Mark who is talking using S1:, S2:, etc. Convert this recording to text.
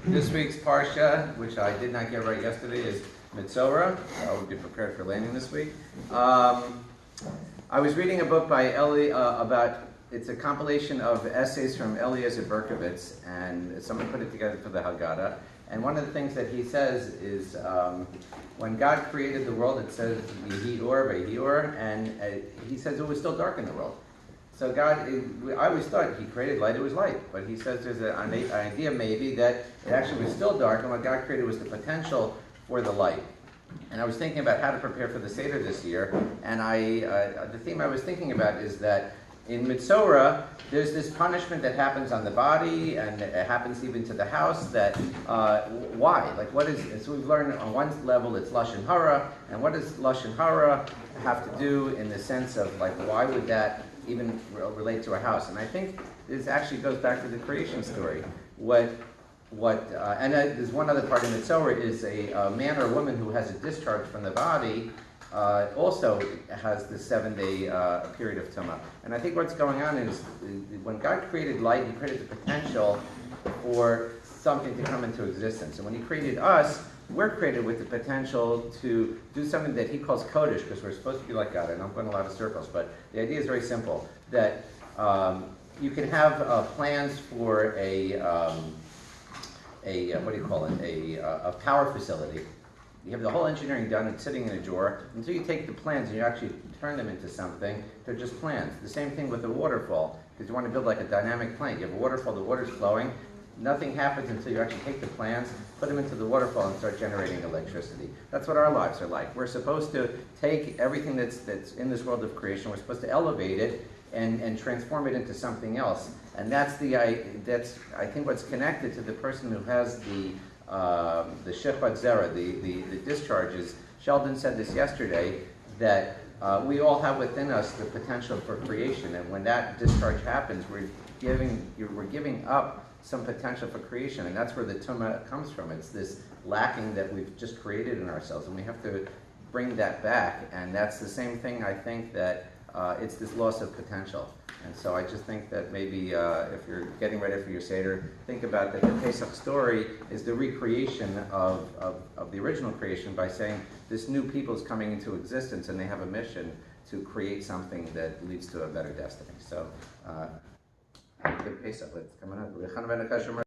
S1: This week's Parshat, which I did not get right yesterday, is Metzorah. I will be prepared for landing this week. I was reading a book by Eli it's a compilation of essays from Eliezer Berkovitz, and someone put it together for the Haggadah. And one of the things that he says is, when God created the world, it says Yehi Or, Vayhi Or, and he says it was still dark in the world. So God, I always thought He created light, it was light. But He says there's an idea maybe that it actually was still dark, and what God created was the potential for the light. And I was thinking about how to prepare for the Seder this year, and the theme I was thinking about is that in Metzorah, there's this punishment that happens on the body, and it happens even to the house, that, why? Like, what is, so we've learned on one level it's Lashon Hara, and what does Lashon Hara have to do in the sense of, like, why would that even relate to a house? And I think this actually goes back to the creation story. And there's one other part in Metzorah is a man or a woman who has a discharge from the body also has the 7-day period of Tumah. And I think what's going on is when God created light, He created the potential for something to come into existence. And when He created us, we're created with the potential to do something that He calls Kodesh, because we're supposed to be like God. And I'm going a lot of circles, but the idea is very simple, that you can have plans for a power facility. You have the whole engineering done and sitting in a drawer until you take the plans and you actually turn them into something. They're just plans. The same thing with a waterfall, because you want to build like a dynamic plant. You have a waterfall, the water's flowing. Nothing happens until you actually take the plans, put them into the waterfall, and start generating electricity. That's what our lives are like. We're supposed to take everything that's in this world of creation, we're supposed to elevate it and transform it into something else. And that's I think what's connected to the person who has the Shechvat Zera, the discharges. Sheldon said this yesterday, that we all have within us the potential for creation, and when that discharge happens, we're giving up some potential for creation, and that's where the tumah comes from. It's this lacking that we've just created in ourselves, and we have to bring that back. And that's the same thing, I think, that it's this loss of potential. And so I just think that maybe if you're getting ready for your Seder, think about that the Pesach story is the recreation of the original creation, by saying this new people is coming into existence and they have a mission to create something that leads to a better destiny. So, good Pesach, it's coming up.